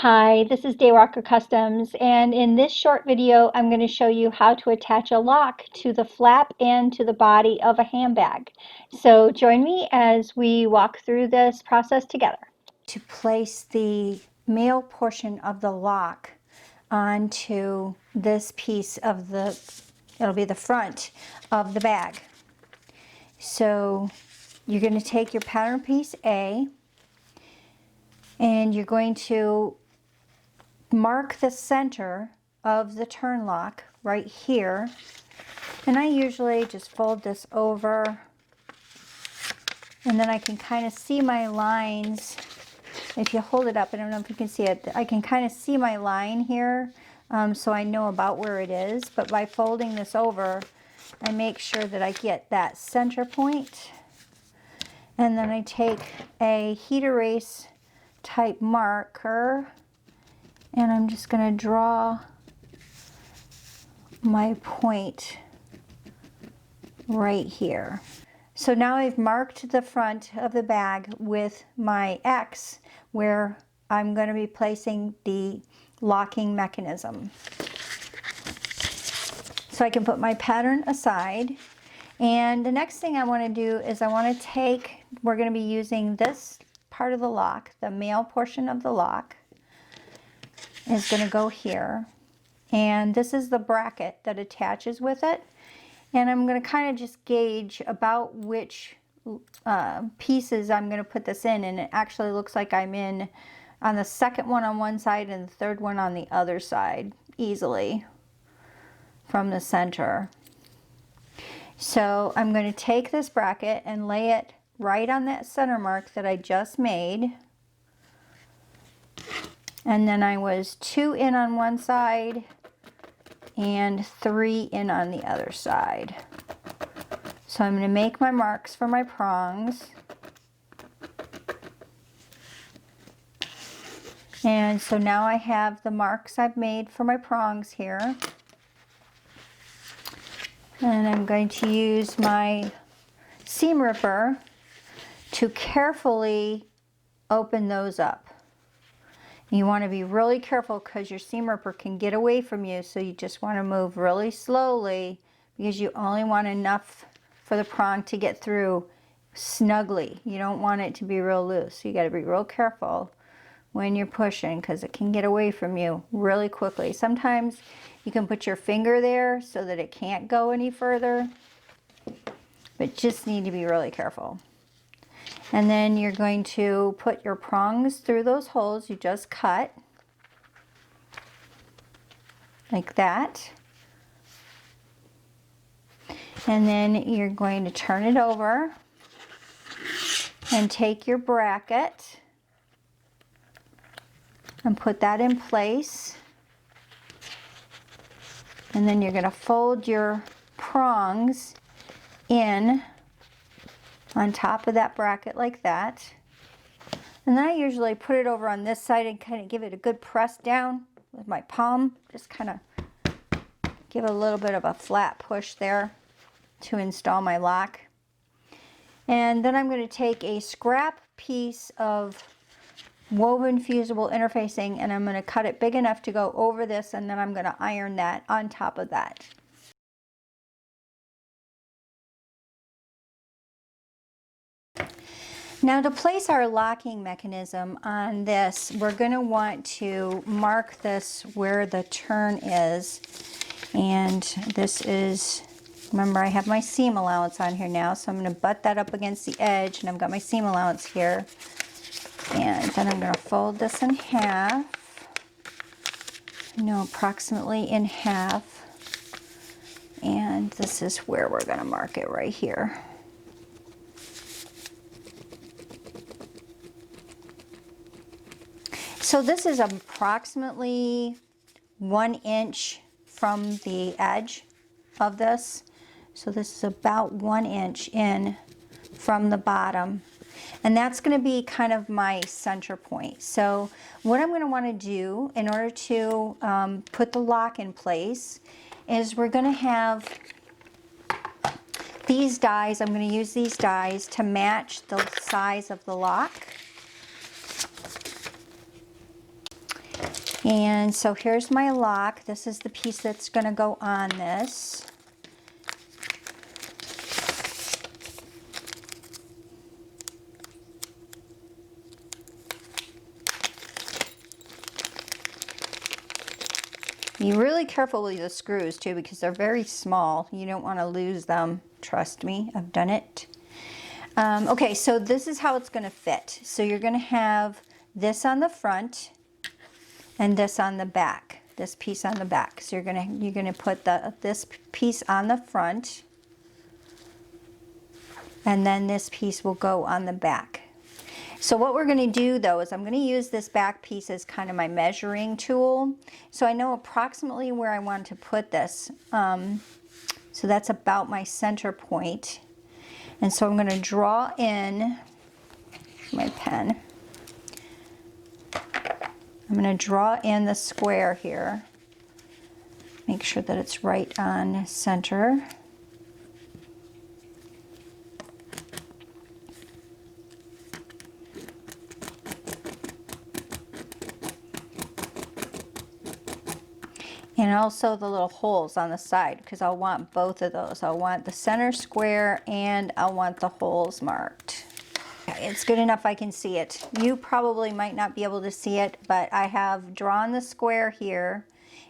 Hi, this is Daywalker Customs, and in this short video, I'm going to show you how to attach a lock to the flap and to the body of a handbag. So join me as we walk through this process together. To place the male portion of the lock onto this piece of it'll be the front of the bag. So you're going to take your pattern piece A, and you're going to mark the center of the turn lock right here, and I usually just fold this over, and then I can kind of see my lines. If you hold it up, I don't know if you can see it, I can kind of see my line here, so I know about where it is. But by folding this over, I make sure that I get that center point, and then I take a heat erase type marker, and I'm just going to draw my point right here. So now I've marked the front of the bag with my X where I'm going to be placing the locking mechanism. So I can put my pattern aside, and the next thing I want to do is we're going to be using this part of the lock, the male portion of the lock is going to go here, and this is the bracket that attaches with it, and I'm going to kind of just gauge about which pieces I'm going to put this in, and it actually looks like I'm in on the second one on one side and the third one on the other side easily from the center. So I'm going to take this bracket and lay it right on that center mark that I just made. And then I was 2 in on one side and 3 in on the other side. So I'm going to make my marks for my prongs. And so now I have the marks I've made for my prongs here. And I'm going to use my seam ripper to carefully open those up. You want to be really careful because your seam ripper can get away from you, so you just want to move really slowly because you only want enough for the prong to get through snugly. You don't want it to be real loose. So you got to be real careful when you're pushing because it can get away from you really quickly. Sometimes you can put your finger there so that it can't go any further, but just need to be really careful. And then you're going to put your prongs through those holes you just cut, like that. And then you're going to turn it over and take your bracket and put that in place. And then you're going to fold your prongs in on top of that bracket like that. And then I usually put it over on this side and kind of give it a good press down with my palm. Just kind of give a little bit of a flat push there to install my lock. And then I'm going to take a scrap piece of woven fusible interfacing, and I'm going to cut it big enough to go over this, and then I'm going to iron that on top of that. Now to place our locking mechanism on this, we're going to want to mark this where the turn is. And this is, remember I have my seam allowance on here now, so I'm going to butt that up against the edge, and I've got my seam allowance here. And then I'm going to fold this in half, approximately in half. And this is where we're going to mark it right here. So this is approximately 1 inch from the edge of this. So this is about 1 inch in from the bottom. And that's going to be kind of my center point. So what I'm going to want to do in order to put the lock in place is we're going to have these dies. I'm going to use these dies to match the size of the lock. And so here's my lock. This is the piece that's going to go on this. Be really careful with the screws too, because they're very small. You don't want to lose them. Trust me, I've done it. Okay, so this is how it's going to fit. So you're going to have this on the front and this on the back. This piece on the back. So you're gonna put this piece on the front, and then this piece will go on the back. So what we're going to do though is I'm going to use this back piece as kind of my measuring tool. So I know approximately where I want to put this. So that's about my center point. And so I'm going to draw in my pen. I'm going to draw in the square here. Make sure that it's right on center. And also the little holes on the side, because I'll want both of those. I'll want the center square and I'll want the holes marked. Okay, it's good enough I can see it. You probably might not be able to see it, but I have drawn the square here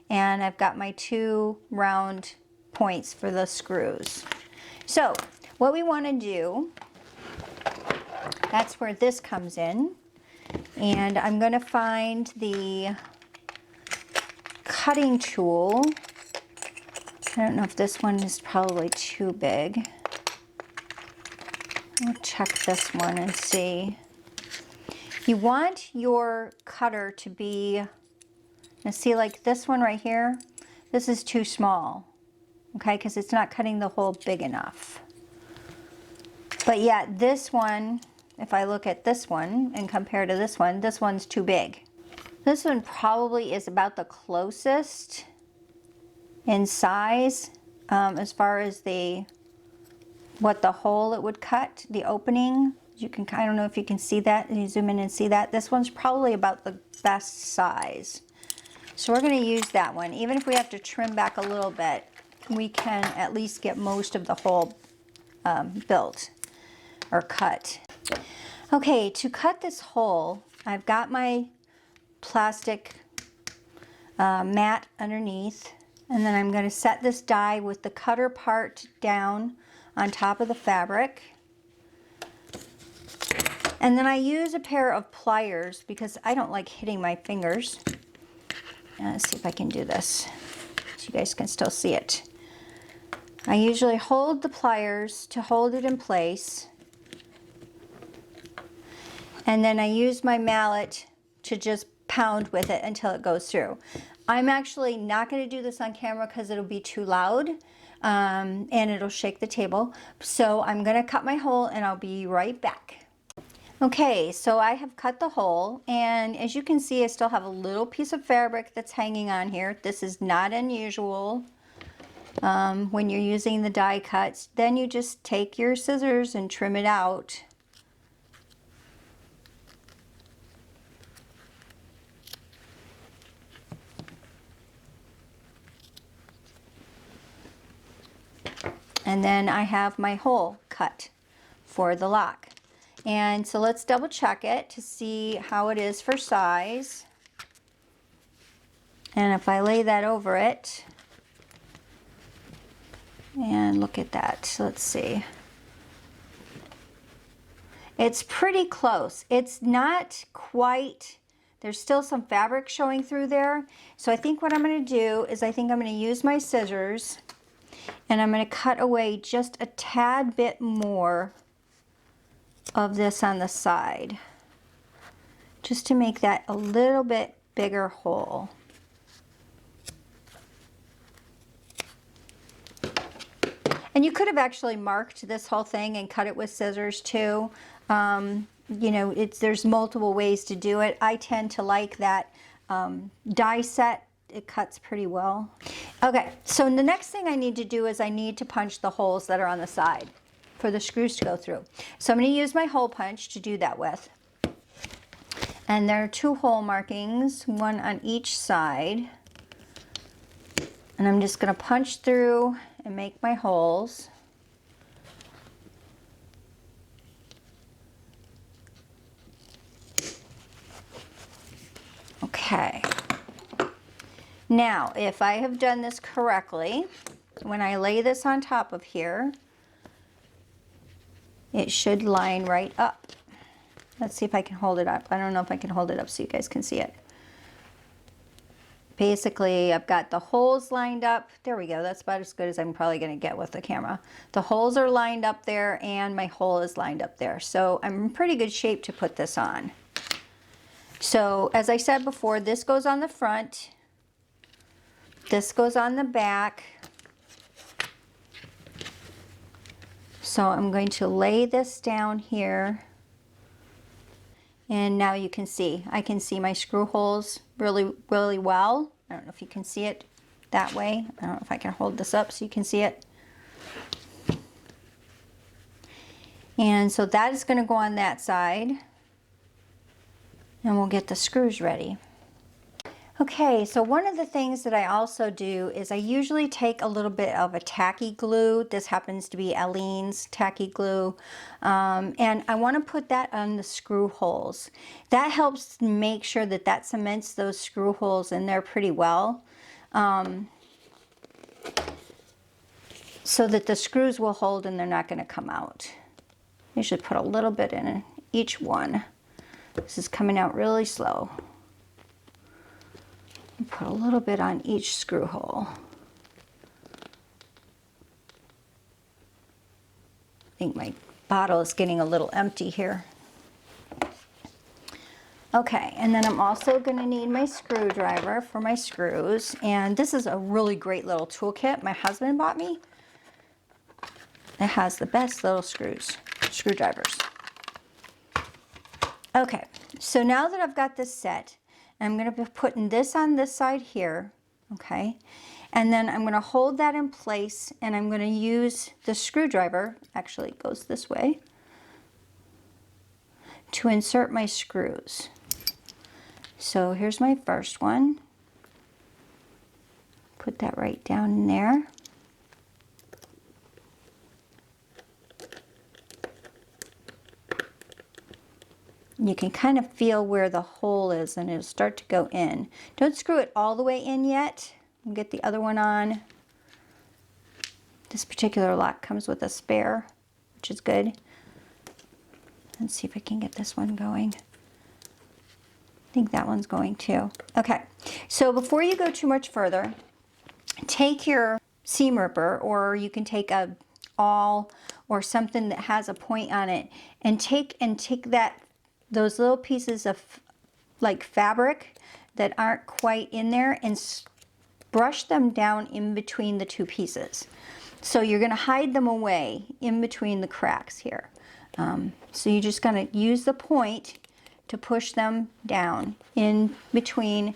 and I've got my 2 round points for the screws. So what we want to do, that's where this comes in. And I'm going to find the cutting tool. I don't know if this one is probably too big. I'll check this one and see. You want your cutter to be, now see, like this one right here, this is too small, okay, because it's not cutting the hole big enough. But yet this one, if I look at this one and compare to this one's too big. This one probably is about the closest in size as far as what the hole it would cut, the opening. You can, I don't know if you can see that, and you zoom in and see that. This one's probably about the best size. So we're going to use that one. Even if we have to trim back a little bit, we can at least get most of the hole built or cut. Okay, to cut this hole, I've got my plastic mat underneath, and then I'm going to set this die with the cutter part down on top of the fabric. And then I use a pair of pliers because I don't like hitting my fingers. Let's see if I can do this so you guys can still see it. I usually hold the pliers to hold it in place, and then I use my mallet to just pound with it until it goes through. I'm actually not going to do this on camera because it'll be too loud and it'll shake the table. So I'm going to cut my hole and I'll be right back. Okay, so I have cut the hole, and as you can see I still have a little piece of fabric that's hanging on here. This is not unusual when you're using the die cuts. Then you just take your scissors and trim it out. And then I have my hole cut for the lock. And so let's double check it to see how it is for size. And if I lay that over it, and look at that, so let's see. It's pretty close. It's not quite, there's still some fabric showing through there. So I think what I'm going to do is I think I'm going to use my scissors and I'm going to cut away just a tad bit more of this on the side, just to make that a little bit bigger hole. And you could have actually marked this whole thing and cut it with scissors too. You know, there's multiple ways to do it. I tend to like that die set. It cuts pretty well. Okay, so the next thing I need to do is I need to punch the holes that are on the side for the screws to go through. So I'm going to use my hole punch to do that with. And there are 2 hole markings, one on each side. And I'm just going to punch through and make my holes. Okay. Now, if I have done this correctly, when I lay this on top of here, it should line right up. Let's see if I can hold it up. I don't know if I can hold it up so you guys can see it. Basically, I've got the holes lined up. There we go. That's about as good as I'm probably going to get with the camera. The holes are lined up there and my hole is lined up there. So I'm in pretty good shape to put this on. So as I said before, this goes on the front. This goes on the back. So I'm going to lay this down here. And now you can see, I can see my screw holes really, really well. I don't know if you can see it that way. I don't know if I can hold this up so you can see it. And so that is going to go on that side. And we'll get the screws ready. Okay, so one of the things that I also do is I usually take a little bit of a tacky glue. This happens to be Aleene's tacky glue. And I want to put that on the screw holes. That helps make sure that that cements those screw holes in there pretty well. So that the screws will hold and they're not going to come out. You should put a little bit in each one. This is coming out really slow. Put a little bit on each screw hole. I think my bottle is getting a little empty here. Okay, and then I'm also going to need my screwdriver for my screws. And this is a really great little toolkit my husband bought me. It has the best little screwdrivers. Okay, so now that I've got this set, I'm going to be putting this on this side here, okay? And then I'm going to hold that in place and I'm going to use the screwdriver, actually it goes this way, to insert my screws. So here's my first one. Put that right down in there. You can kind of feel where the hole is and it'll start to go in. Don't screw it all the way in yet. We'll get the other one on. This particular lock comes with a spare, which is good. Let's see if I can get this one going. I think that one's going too. Okay, so before you go too much further, take your seam ripper, or you can take a awl or something that has a point on it, and take those little pieces of like fabric that aren't quite in there and brush them down in between the 2 pieces. So you're going to hide them away in between the cracks here. So you're just going to use the point to push them down in between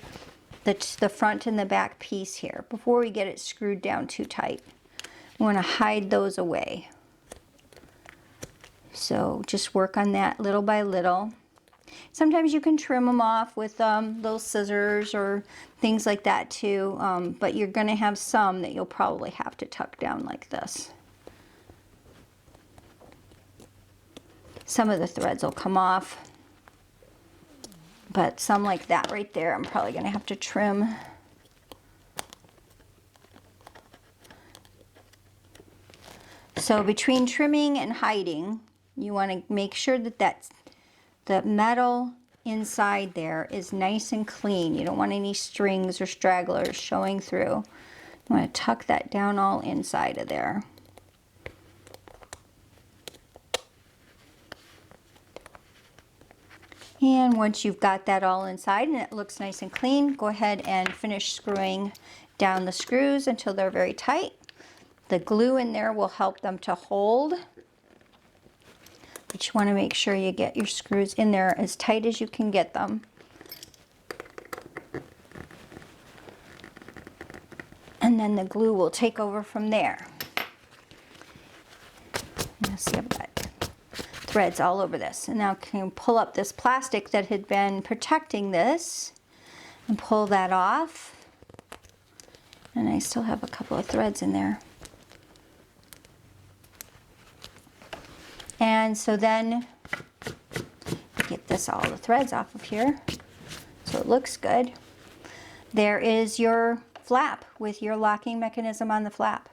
the front and the back piece here before we get it screwed down too tight. We want to hide those away. So just work on that little by little. Sometimes you can trim them off with little scissors or things like that too, but you're going to have some that you'll probably have to tuck down like this. Some of the threads will come off, but some like that right there I'm probably going to have to trim. So between trimming and hiding, you want to make sure that the metal inside there is nice and clean. You don't want any strings or stragglers showing through. You want to tuck that down all inside of there. And once you've got that all inside and it looks nice and clean, go ahead and finish screwing down the screws until they're very tight. The glue in there will help them to hold. But you want to make sure you get your screws in there as tight as you can get them. And then the glue will take over from there. Let's see, I've got threads all over this. And now can you pull up this plastic that had been protecting this and pull that off. And I still have a couple of threads in there. And so then get this, all the threads off of here so it looks good. There is your flap with your locking mechanism on the flap.